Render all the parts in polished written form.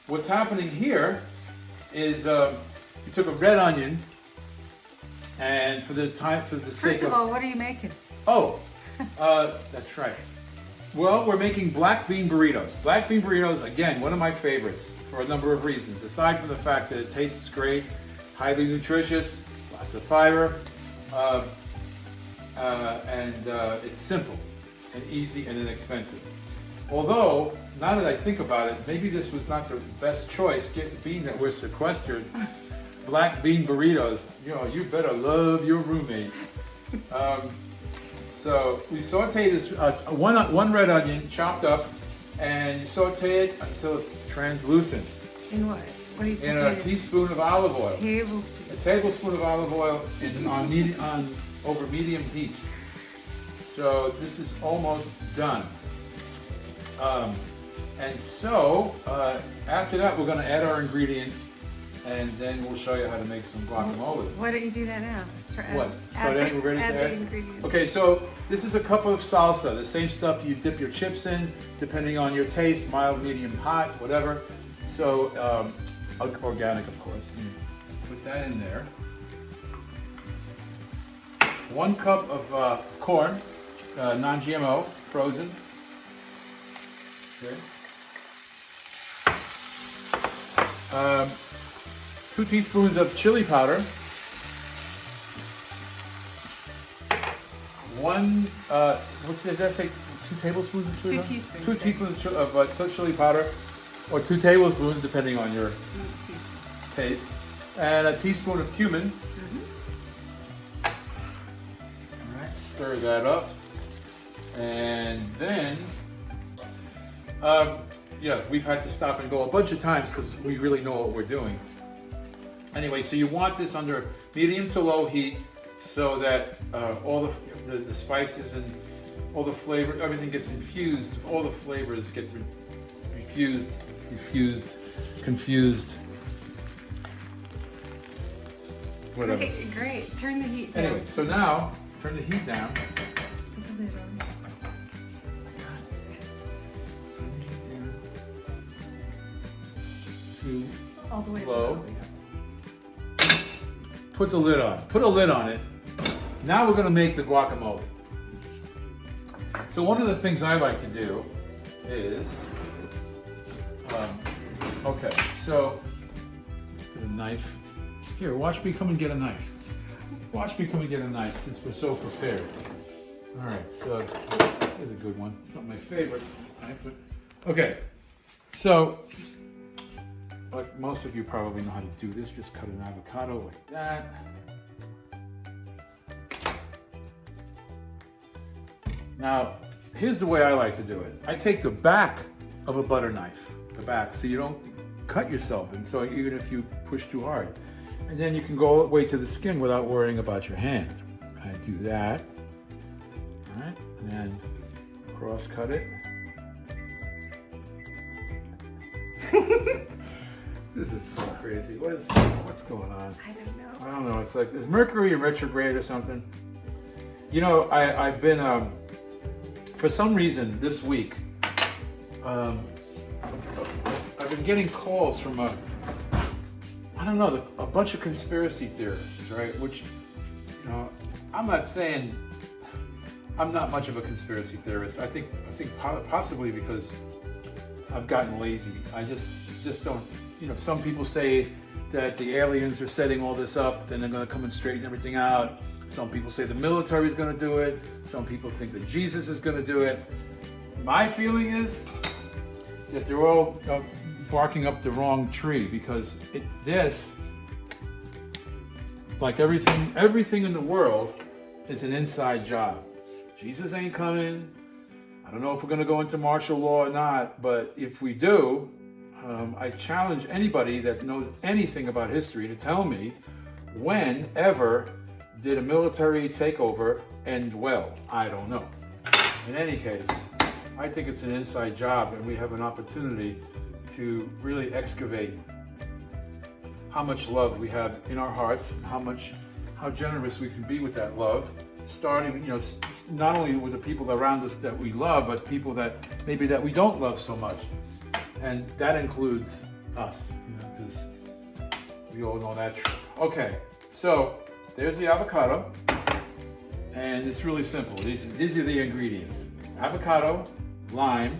what's happening here is you took a red onion, and for the sake First of all, what are you making? Oh, that's right. Well, we're making black bean burritos. Black bean burritos, again, one of my favorites for a number of reasons. Aside from the fact that it tastes great, highly nutritious, lots of fiber, and it's simple and easy and inexpensive. Although, now that I think about it, maybe this was not the best choice, being that we're sequestered. Black bean burritos, you better love your roommates. So we saute this, one red onion chopped up, and you saute it until it's translucent. In what? What do you In a teaspoon of olive oil. Tablespoon. A tablespoon of olive oil on over medium heat. So this is almost done. And so after that, we're going to add our ingredients, and then we'll show you how to make some guacamole. Why don't you do that now? What? So then we're ready to add the ingredients. Okay, so this is a cup of salsa, the same stuff you dip your chips in, depending on your taste, mild, medium, hot, whatever. So organic, of course. Put that in there. 1 cup of corn, non-GMO, frozen. Okay. 2 teaspoons of chili powder. 2 tablespoons of chili powder? 2 teaspoons. 2 teaspoons of chili powder, or 2 tablespoons, depending on your taste. And a teaspoon of cumin. All right, stir that up. And then, we've had to stop and go a bunch of times because we really know what we're doing. Anyway, so you want this under medium to low heat so that all the spices and all the flavor, everything gets infused, all the flavors get diffused, confused, whatever. Okay, great. Turn the heat down. Anyway, so now, turn the heat down. Put the lid on. To All the way low. down. Put the lid on. Put a lid on it. Now we're going to make the guacamole. So one of the things I like to do is, okay, so get a knife. Here, watch me come and get a knife. Watch me come and get a knife since we're so prepared. All right, so here's a good one. It's not my favorite knife, but okay. So, like most of you probably know how to do this. Just cut an avocado like that. Now, here's the way I like to do it. I take the back of a butter knife, the back, so you don't cut yourself, and so even if you push too hard. And then you can go all the way to the skin without worrying about your hand. I do that. All right, and then cross cut it. This is so crazy. What's going on? I don't know. I don't know. It's like, is Mercury in retrograde or something? You know, I've been, for some reason this week, I've been getting calls from a bunch of conspiracy theorists, right? Which, I'm not saying I'm not much of a conspiracy theorist. I think possibly because I've gotten lazy. I just don't. Some people say that the aliens are setting all this up, then they're going to come and straighten everything out. Some people say the military is going to do it. Some people think that Jesus is going to do it. My feeling is that they're all barking up the wrong tree, because like everything in the world, is an inside job. Jesus ain't coming. I don't know if we're going to go into martial law or not, but if we do, I challenge anybody that knows anything about history to tell me whenever did a military takeover end well. I don't know. In any case, I think it's an inside job, and we have an opportunity to really excavate how much love we have in our hearts, and how generous we can be with that love, starting, not only with the people around us that we love, but people that maybe that we don't love so much. And that includes us, because we all know that trip. Okay, so there's the avocado, and it's really simple. These are the ingredients: avocado, lime,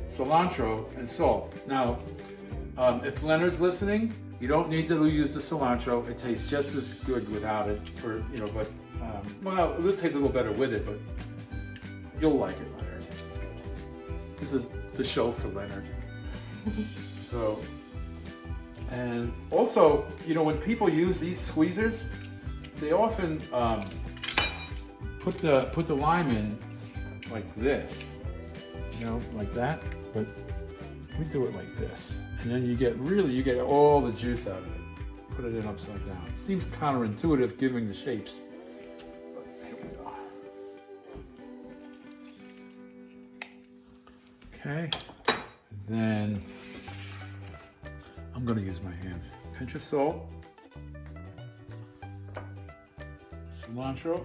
cilantro, and salt. Now, if Leonard's listening, you don't need to use the cilantro. It tastes just as good without it, well, it'll taste a little better with it, but you'll like it, Leonard. It's good. This is the show for Leonard. So, and also, when people use these squeezers, they often put the lime in like this, like that. But we do it like this, and then you get all the juice out of it. Put it in upside down. Seems counterintuitive given the shapes. But here we go. Okay, and then I'm gonna use my hands. Pinch of salt, cilantro,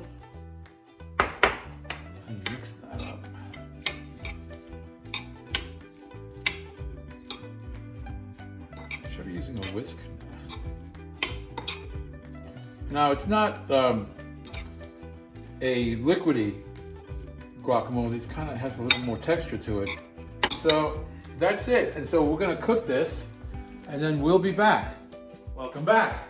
and mix that up. Should I be using a whisk? Now it's not a liquidy guacamole. It kind of has a little more texture to it. So that's it. And so we're gonna cook this, and then we'll be back. Welcome back.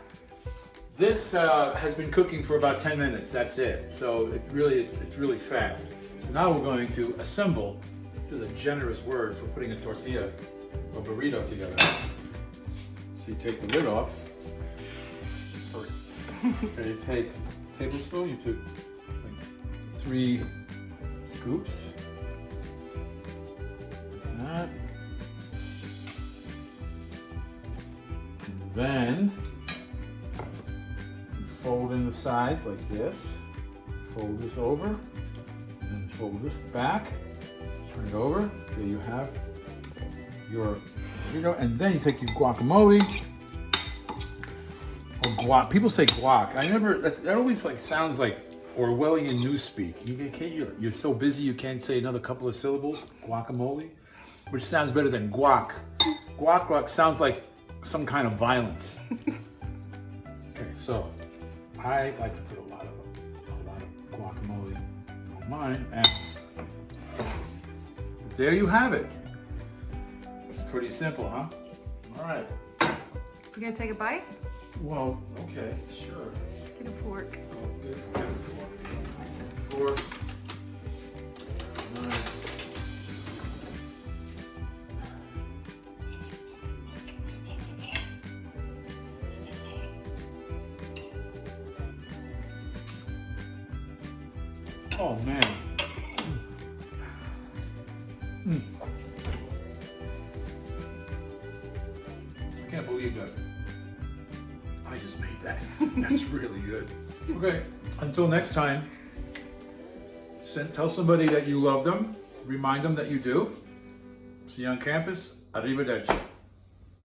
This has been cooking for about 10 minutes. That's it. So it's really fast. So now we're going to assemble. This is a generous word for putting a tortilla or burrito together. So you take the lid off. Okay, you take a tablespoon. You took like 3 scoops. Like that. And then you fold in the sides like this. Fold this over. And then fold this back. Turn it over. There you have your burrito. And then you take your guacamole. Or guac. People say guac. That always sounds like Orwellian newspeak. You're so busy you can't say another couple of syllables. Guacamole, which sounds better than guac. Guac sounds like some kind of violence. Okay, so I like to put a lot of guacamole on mine, and there you have it. It's pretty simple, huh? All right. You gonna take a bite? Well, okay, sure. Get a fork. Oh, good. Get a fork. All right. Oh man. I can't believe that. I just made that. That's really good. Okay, until next time, tell somebody that you love them. Remind them that you do. See you on campus. Arrivederci.